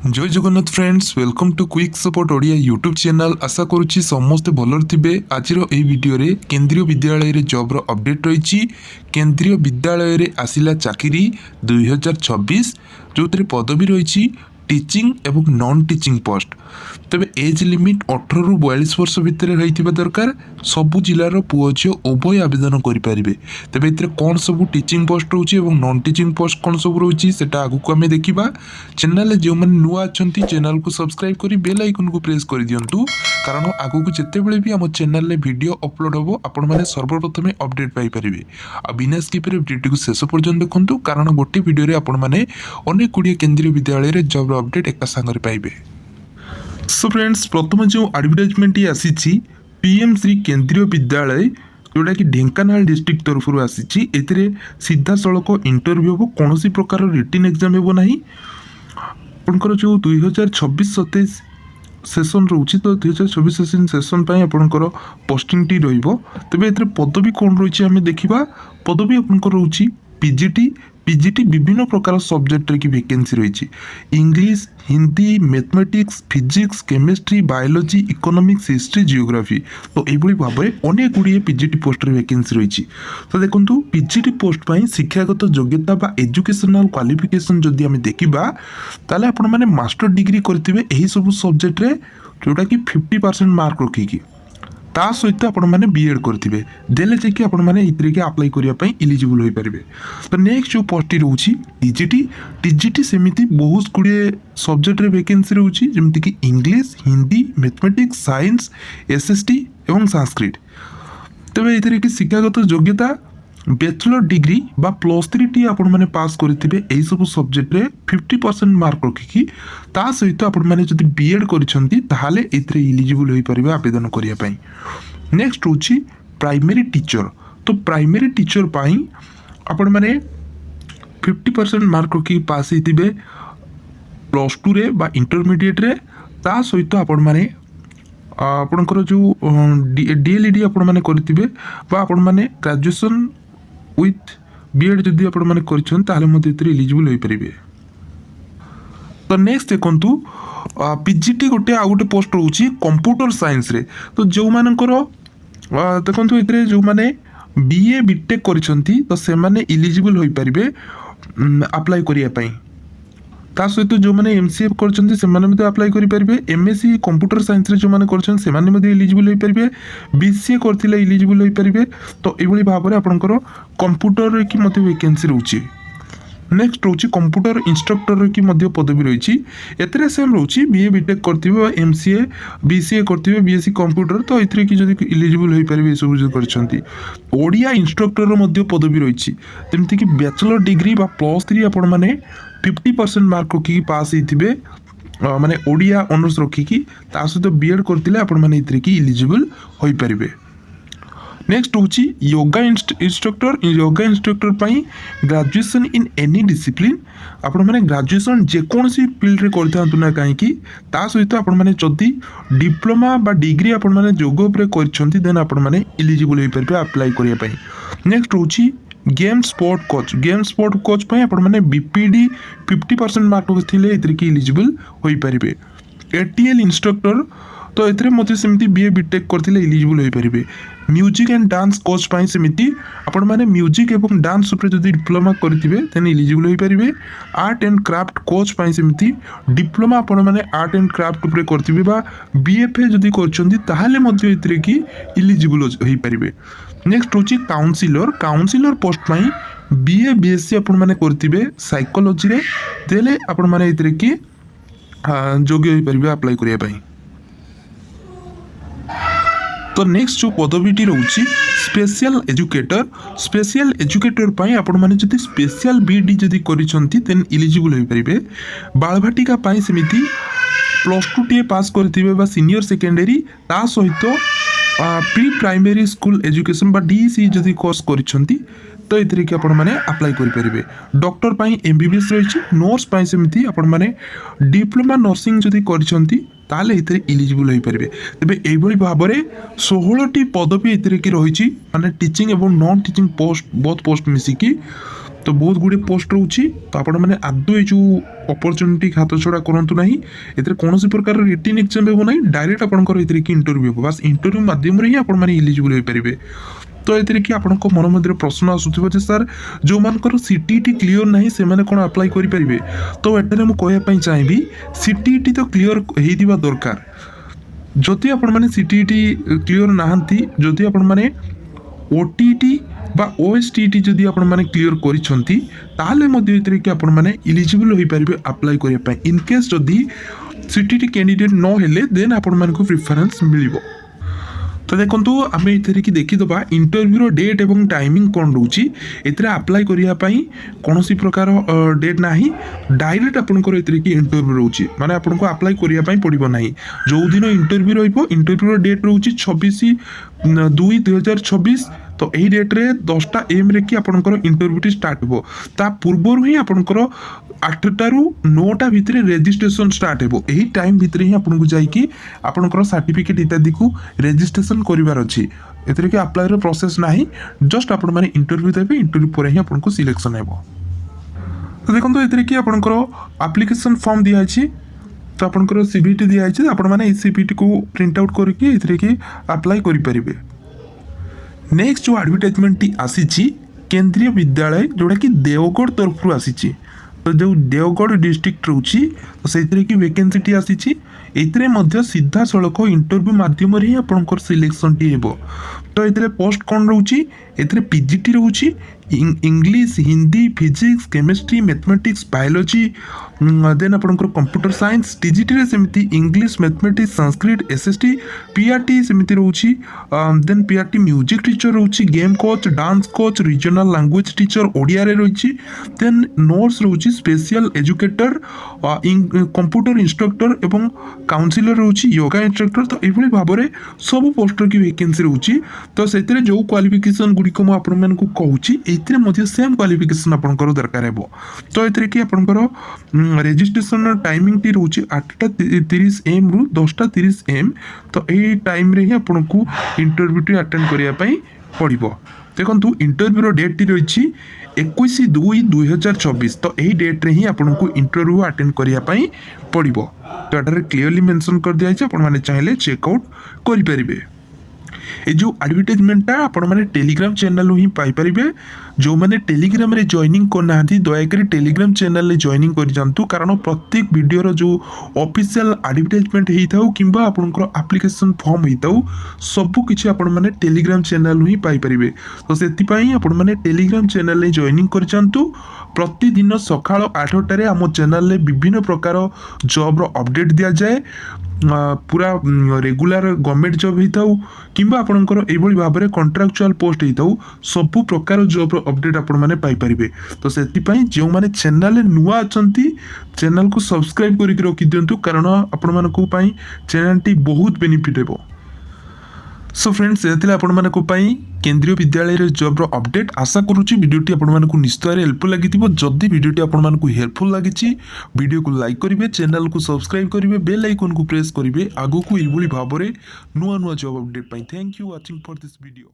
जय Jagannath friends welcome to quick support Odia YouTube channel. आशा करुच्ची समस्ते भलर थे। आज वीडियो रे केंद्रीय विद्यालय रे जॉब रो अपडेट रही। केंद्रीय विद्यालय रे आसिला चाकरी 2026 जो पदवी रही टीचिंग एवं नॉन टीचिंग पोस्ट। तेबे एज लिमिट 18 रु 42 वर्ष भितर रही दरकार। सबु जिलार पुओ झील उभय आवेदन करेंगे। तेबे ए कौन सब टीचिंग पोस्ट रोचे और नॉन टीचिंग पोस्ट कौन सब रोचे से आगक आम देखा। चैनल जो मैंने नुआ अच्छा चैनल को सब्सक्राइब कर बेल आइकन को प्रेस कर दिंतु, कारण आगक जिते बड़े भी आम चैनल में वीडियो अपलोड हम आपण मैंने सर्वप्रथम अपडेट पाइपर। बिना स्किप वीडियो को शेष पर्यटन देखूँ, कारण गोटे वीडियो आपण मैंने अनेक गुड़िया केंद्रीय विद्यालय जॉब अपडेट एका सांगे पाइबे। सो फ्रेंड्स प्रथम जो एडवर्टाइजमेंट आसी पीएम श्री केंद्रीय विद्यालय जोटा कि ढेंकानाल डिस्ट्रिक्ट तरफ आसी सीधा सड़क इंटरव्यू हम कौन प्रकार रिटन एग्जाम हो ना। आपंकर जो 2026-27 सेसन रोचे तो 2026 सेसन आपंकर पोस्टिंग टी तेज ए पदवी कौन रही आम देखा। पदवी आपंकर रोचे पीजीटी। पीजीटी विभिन्न प्रकार सब्जेक्ट की वैकेंसी रही। English, Hindi, mathematics, physics, chemistry, biology, economics, history, geography. तो यही भाव में अनेक गुड़िए पीजीटी पोस्ट वैकेंसी रही। तो देखो पीजीटी पोस्ट पर शिक्षागत योग्यता बा एजुकेशनल क्वालिफिकेशन जदि आम देखा ताले आपण माने मास्टर डिग्री करथिबे एही सब सब्जेक्ट रे जोटा कि 50% मार्क रखिकी ता सहित आपण माने बीएड करथिबे देले जे कि आपण माने इतरे के अप्लाई करिया पई एलिजिबल होई परिबे। तो नेक्स्ट जो पोस्ट रहउची टीजीटी। टीजीटी सेमिति बहुत गुड़िए सब्जेक्ट रे वैकेंसी रहउची जेमति कि English, Hindi, mathematics, science, SST एवं संस्कृत। तबे इतरे कि शिक्षागत योग्यता बैचलर डिग्री बा +3 टी आपण माने पास करथिबे एही सब सब्जेक्ट रे 50% मार्क रखिकी ता सहित आपण माने जदि बीएड करिसंती ताहाले एथरे एलिजिबल होई परिबे आवेदन करिया पई। नेक्स्ट होची प्राइमरी टीचर। तो प्राइमरी टीचर पई आपण माने 50% मार्क रखिकी पास हेतिबे +2 रे बा इंटरमीडिएट रे ता सहित आपण माने आपणकर जो डीएलईडी आपण माने करथिबे बा आपण माने ग्रेजुएशन विथ बीएड जदि आपण माने करछन ताले मते इतरे एलिजिबल होई परिबे। तो नेक्स्ट देखंतु पीजीटी गोटे आ गोटे पोस्ट रहउची कंप्यूटर साइंस रे। तो जो मानकर देखंतु इतरे जो माने बीए बीटेक करछंती तो से माने एलिजिबल होई परिबे अप्लाई करिया पई। ता सहित जो मैंने एमसीए करछंती से माने मते अप्लाई करि परिबे। एमएससी कंप्यूटर साइंस रे जो माने करछन से माने मते एलिजिबल होई परिबे। बीसीए करथिले एलिजिबल होई परिबे। तो एभली भाव रे आपनकर कंप्यूटर रे की मते वैकेंसी रहउची। नेक्स्ट रोची कंप्यूटर इंस्ट्रक्टर की मध्य पदवी रही। एतरे सेम रोची बीए बीटेक करथिबे एमसीए बीसीए करथिबे बीएससी कंप्यूटर तो इतरे की जदि एलिजिबल होई परिबे सब जो करछंती। ओडिया इंस्ट्रक्टर रो मध्य पदवी रही। जेमति कि बैचलर डिग्री बा +3 आपण माने 50% मार्क रखिकी पास हेतिबे माने ओडिया ऑनर्स रखिकी ता सहित बीएड करथिले आपण माने इतरे की एलिजिबल होई परिबे। नेक्स्ट होची yoga instructor. Yoga instructor pi graduation in any discipline आपण माने ग्रेजुएशन जेकोसी फील्ड रे करथांतु ना काहे कि ता सहित आपण माने जदी डिप्लोमा बा डिग्री आपण माने योग उपरे करछंती देन आपण माने एलिजिबल होई परबे अप्लाई करिया पई। नेक्स्ट होची game sport coach. Game sport coach पाई आपण माने बीपीडी 50% मार्क रखिले इतरे की एलिजिबल होई परिबे। एटीएल इंस्ट्रक्टर तो एथरे मते सेमिति बीए बीटेक करथिले एलिजिबल होई परिबे। म्यूजिक एंड डांस कोच पाई सेमिति आपण माने म्यूजिक एवं डांस ऊपर जदि डिप्लोमा करथिबे तेन एलिजिबल होई परिबे। आर्ट एंड क्राफ्ट कोच पाई सेमिति डिप्लोमा आपण माने आर्ट एंड क्राफ्ट ऊपर करथिबे बा बीएफए जदि करछंती ताहाले मते इतरे की एलिजिबल होई परिबे। नेक्स्ट होची काउंसिलर। काउंसिलर पोस्ट पाई बीए बीएससी आपण माने करथिबे साइकोलॉजी रे देले आपण माने इतरे की योग्य होई परिबे अप्लाई करिया पई। तो नेक्स्ट जो पदवीटी रोची स्पेशल एजुकेटर। स्पेशल एजुकेटर पाई आपण माने जति स्पेशल बीडी जदि करिसंती देन एलिजिबल होई परिबे। बालभाटिका पाई समिति +2 टीए पास करथिबे बा सीनियर सेकेंडरी ता सहित प्री प्राइमरी स्कूल एजुकेशन बा डीसी जदि कोर्स करिसंती तो इतरे कि आपण माने अप्लाई करि परिबे। डॉक्टर पाई एमबीबीएस रहिछि। नर्स पाई समिति आपण माने डिप्लोमा नर्सिंग जदि करिसंती ताले इतरे एलिजिबल होई परिबे। तबे एभली भाबरे 16 टी पदवी इतरे कि रहिछि माने टीचिंग एवं नॉन टीचिंग पोस्ट बहुत पोस्ट मिसिकी तो बहुत गुड़े पोस्ट रोचे तो आपण मैंने आदौ ये जो अपरच्युनिटी हाथ छड़ा करूँ ना ए कौन प्रकार रिटन एग्जाम हो ना डायरेक्ट आपंकर इंटरव्यू हम बास इंटरव्यू मध्यम ही आपने इलिजिबल हो पारे। तो ये कि आपण मन मध्य प्रश्न आसूब जे सर जो मानकर सीटीईटी क्लीयर ना से कौन अप्लाई करेंगे तो ये मुझे चाहिए सीटीईटी तो क्लीयर हो दरकार जदि आपण मैंने सीटीईटी क्लीयर नहांती जदि आपण मैंने ओटीईटी बा ओएसटीईटी जदि आपण मैंने क्लीयर करिसंती ताले मध्ये एतरे कि आपण मैंने इलिजिबल होई परिबे अप्लाई करिया पय इन केस जदि सीटीईटी कैंडिडेट न हेले देन आपण मैंने को प्रेफरेंस मिलिबो। तो देखो आम ये कि देखीदबा इंटरव्यूर डेट और टाइमिंग कौन रोचे एथिरे अप्लाई करने कौन प्रकार डेट ना डायरेक्ट आपंकर कि इंटरव्यू रोचे माने आपन को अप्लाई करने पड़ो ना जो दिन इंटरव्यू इंटरव्यूर डेट रोचे 26/2/2026 तो यही डेट्रे 10टा AM रे कि आपंकर इंटरव्यूटी स्टार्ट हो ता पूर्वर ही आपंकर 8टा ରୁ 9टा भितर रेजिस्ट्रेशन स्टार्ट हो यही टाइम भितर ही आपको जाकि आपंकर सर्टिफिकेट इत्यादि को रेजिस्ट्रेशन करिवार अछि एतरे कि अप्लाई रो प्रोसेस नाही जस्ट आपण माने इंटरव्यू देबे इंटरव्यू पर ही आपको सिलेक्शन हेबो। तो देखो एतरे कि आपंकर एप्लिकेशन फॉर्म दिया अछि तो आपंकर सीबीटी दिया अछि आपण माने इस सीबीटी को प्रिंट आउट करके एतरे कि अप्लाई करि परिबे। नेक्स्ट जो एडवर्टाइजमेंट टी आसी केंद्रीय विद्यालय जोड़ा कि देवगढ़ तरफ आसी तो जो देवगढ़ डिस्ट्रिक्ट रोची तो से कि वैकेंसी टी आसी एथिरे मध्य सीधा सड़क इंटरव्यू माध्यम ही आपंकर सिलेक्शन टी हेबो। तो एथिरे पोस्ट कौन रोची एथिरे पीजीटी रोची English Hindi physics chemistry mathematics biology then आपंकर कंप्यूटर साइंस टीजीटी रे सेमती English mathematics Sanskrit SST PRT सेमती रोची देन पीआरटी म्यूजिक टीचर रोची game coach dance coach regional language teacher Odia रे रोची देन नोट्स रोची स्पेशल एजुकेटर कंप्यूटर इंस्ट्रक्टर एवं काउंसिलर रोची योगा इंस्ट्रक्टर तो ये भाव में सब पोस्टर की वैकेंसी रोची तो से जो क्वालिफिकेशन गुड़िक मुझे कहूँ सेम क्वालिफिकेशन आपंकर दरकार है। तो ये कि आपंकर रेजिस्ट्रेशन टाइमिंग टी रोचे 8:30 AM रु 10:30 AM तो यही टाइम रे ही आपको इंटरव्यू टी अटेंड करने पड़ो। देखो इंटरव्यूर डेट टी रही 21/2/2024 तो यही डेट रे ही आपको इंटरव्यू अटेंड करने पड़ो। तो ये क्लीयरली मेंशन कर दिया है चाहिए चेकआउट करें। ये जो एडवर्टाइजमेंटा आपण माने टेलीग्राम चैनल ही पाई परिबे जो माने टेलीग्राम रे जॉइनिंग करना दयाकरी टेलीग्राम चैनल रे जॉइनिंग कर जानतु कारण प्रत्येक वीडियो रो जो ऑफिशियल एडवर्टाइजमेंट हेइथाउ किंबा आपनकर एप्लिकेशन फॉर्म हेइथाउ सब किछि आपण माने टेलीग्राम चैनल ही पाई परिबे। तो सेति पई आपण माने टेलीग्राम चैनल रे जॉइनिंग कर जानतु प्रतिदिन सकाळ 8टा रे हम चैनल रे विभिन्न प्रकार जॉब रो अपडेट दिया जाए पूरा रेगुलर गवर्नमेंट जॉब होता किंबा आपनकर एभली भाव में कॉन्ट्रैक्चुअल पोस्ट होता सबु प्रकार जॉब अपडेट आपण माने पाई परिबे। तो सेति पई जो माने चैनल नुआ अछंती चैनल को सब्सक्राइब करके रखि दियंतु कारण आपण मानको पई चैनल टी बहुत बेनिफिट हेबो। सो फ्रेंड्स ये आपण मानको पई केंद्रीय विद्यालय रे जॉब रो अपडेट आशा करूची वीडियोटी आपण मानको निश्चय हेल्पफुल लागिथिबो। जदि वीडियोटी आपण मानको हेल्पफुल लागिची वीडियो को लाइक करिवे चैनल को सब्सक्राइब करिवे बेल आइकन को प्रेस करिवे आगो को एभली भाबरे नुआ नुआ जॉब अपडेट पई। Thank you watching for this video.